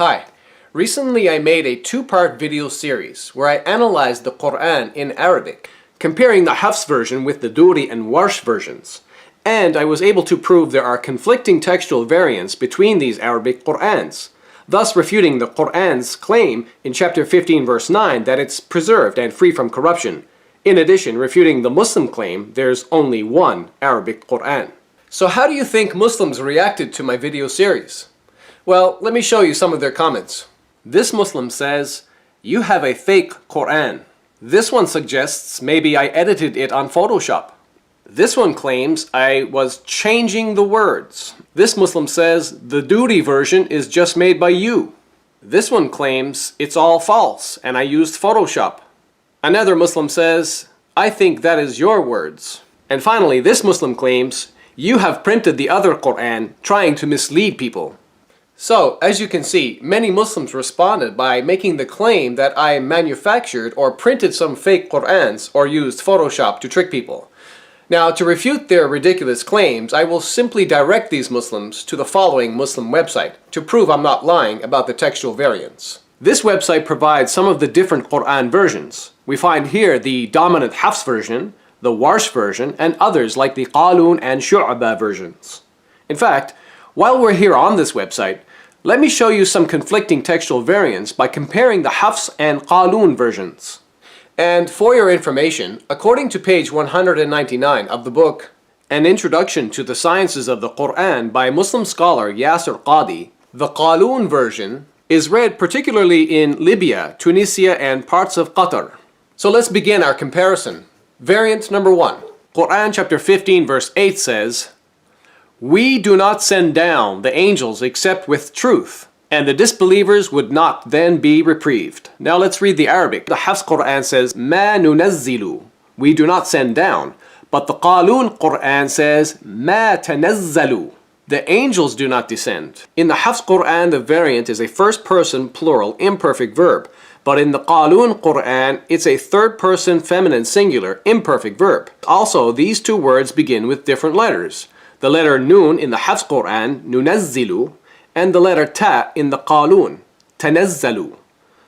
Hi. Recently I made a two-part video series where I analyzed the Quran in Arabic, comparing the Hafs version with the Duri and Warsh versions. And I was able to prove there are conflicting textual variants between these Arabic Qur'ans, thus refuting the Qur'an's claim in chapter 15 verse 9 that it's preserved and free from corruption. In addition, refuting the Muslim claim there's only one Arabic Qur'an. So how do you think Muslims reacted to my video series? Well, let me show you some of their comments. This Muslim says, "You have a fake Quran." This one suggests maybe I edited it on Photoshop. This one claims I was changing the words. This Muslim says the Duri version is just made by you. This one claims it's all false and I used Photoshop. Another Muslim says, "I think that is your words." And finally, this Muslim claims, "You have printed the other Quran trying to mislead people." So, as you can see, many Muslims responded by making the claim that I manufactured or printed some fake Qur'ans or used Photoshop to trick people. Now, to refute their ridiculous claims, I will simply direct these Muslims to the following Muslim website to prove I'm not lying about the textual variants. This website provides some of the different Qur'an versions. We find here the dominant Hafs version, the Warsh version, and others like the Qalun and Shu'ba versions. In fact, while we're here on this website, let me show you some conflicting textual variants by comparing the Hafs and Qalun versions. And for your information, according to page 199 of the book, An Introduction to the Sciences of the Quran by Muslim scholar Yasir Qadi, the Qalun version is read particularly in Libya, Tunisia, and parts of Qatar. So let's begin our comparison. Variant number 1. Quran chapter 15 verse 8 says, "We do not send down the angels except with truth, and the disbelievers would not then be reprieved." Now let's read the Arabic. The Hafs Quran says, "Ma nunazzilu." We do not send down. But the Qalun Quran says, "Ma tanazzalu." The angels do not descend. In the Hafs Quran, the variant is a first-person plural imperfect verb. But in the Qalun Quran, it's a third-person feminine singular imperfect verb. Also, these two words begin with different letters. The letter Nun in the Hafs Quran, nunazzilu, and the letter Ta in the Qalun, tanazzalu.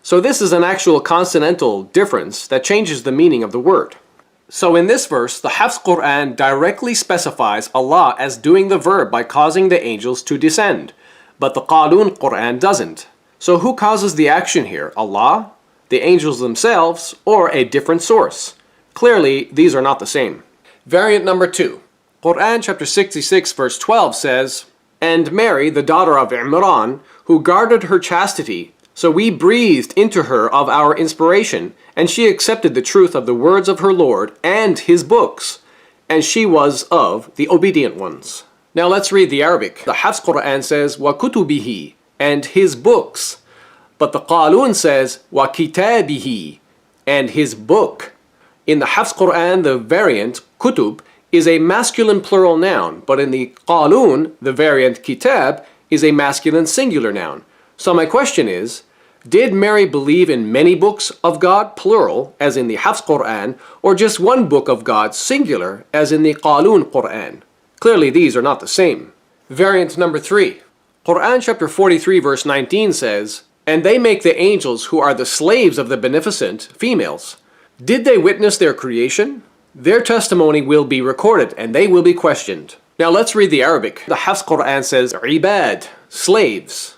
So this is an actual consonantal difference that changes the meaning of the word. So in this verse, the Hafs Quran directly specifies Allah as doing the verb by causing the angels to descend, but the Qalun Quran doesn't. So who causes the action here, Allah, the angels themselves, or a different source? Clearly, these are not the same. Variant number 2. Quran chapter 66 verse 12 says, "And Mary, the daughter of Imran, who guarded her chastity, so we breathed into her of our inspiration, and she accepted the truth of the words of her Lord and his books, and she was of the obedient ones." Now let's read the Arabic. The Hafs Quran says, "Wa kutubihi," and his books. But the Qalun says, "Wa kitabihi," and his book. In the Hafs Quran, the variant, kutub, is a masculine plural noun, but in the Qalun, the variant kitab is a masculine singular noun. So my question is, did Mary believe in many books of God, plural, as in the Hafs Quran, or just one book of God, singular, as in the Qalun Quran? Clearly these are not the same. Variant number 3. Quran chapter 43 verse 19 says, "And they make the angels who are the slaves of the beneficent, females. Did they witness their creation? Their testimony will be recorded and they will be questioned." Now let's read the Arabic. The Hafs Quran says, "Ibad," slaves.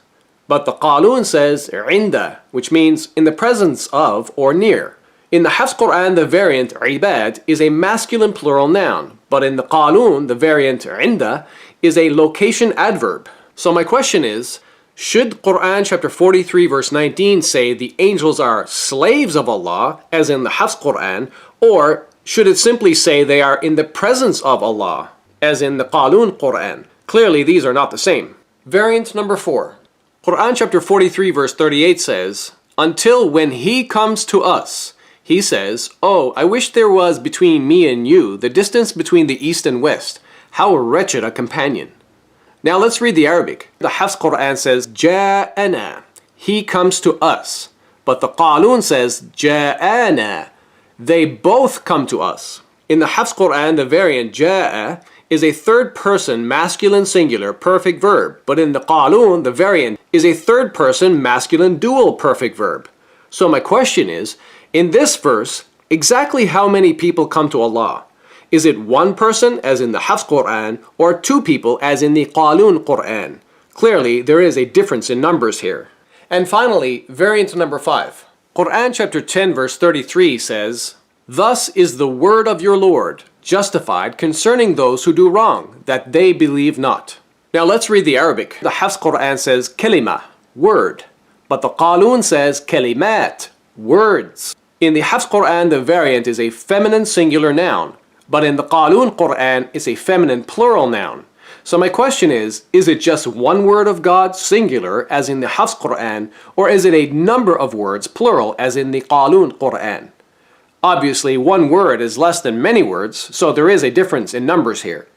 But the Qalun says, "Inda," which means in the presence of or near. In the Hafs Quran, the variant, Ibad, is a masculine plural noun. But in the Qalun, the variant, Inda, is a location adverb. So my question is, should Quran chapter 43 verse 19 say the angels are slaves of Allah, as in the Hafs Quran, or should it simply say they are in the presence of Allah, as in the Qalun Quran? Clearly these are not the same. Variant number 4. Quran chapter 43 verse 38 says, "Until when he comes to us, he says, 'Oh, I wish there was between me and you the distance between the east and west. How wretched a companion.'" Now let's read the Arabic. The Hafs Quran says, "Ja'ana," he comes to us. But the Qalun says, "Ja'ana," they both come to us. In the Hafs Quran, the variant, Ja'a, is a third-person masculine singular perfect verb, but in the qalun, the variant, is a third-person masculine dual perfect verb. So my question is, in this verse, exactly how many people come to Allah? Is it one person, as in the Hafs Quran, or two people, as in the qalun Quran? Clearly, there is a difference in numbers here. And finally, variant number 5. Quran chapter 10 verse 33 says, "Thus is the word of your Lord, justified concerning those who do wrong, that they believe not." Now let's read the Arabic. The Hafs Quran says kalima, word, but the qalun says kalimat, words. In the Hafs Quran, the variant is a feminine singular noun, but in the qalun Quran, it's a feminine plural noun. So my question is it just one word of God, singular, as in the Hafs Quran, or is it a number of words, plural, as in the qalun Quran? Obviously, one word is less than many words, so there is a difference in numbers here.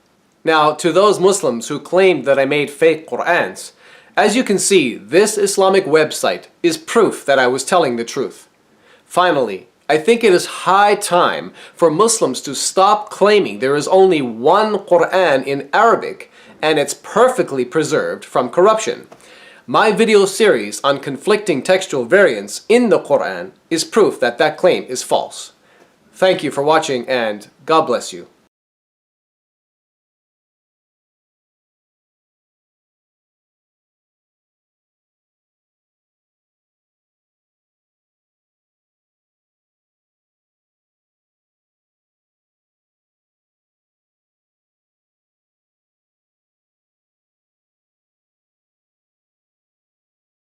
Now, to those Muslims who claimed that I made fake Qur'ans, as you can see, this Islamic website is proof that I was telling the truth. Finally, I think it is high time for Muslims to stop claiming there is only one Qur'an in Arabic and it's perfectly preserved from corruption. My video series on conflicting textual variants in the Qur'an is proof that that claim is false. Thank you for watching and God bless you.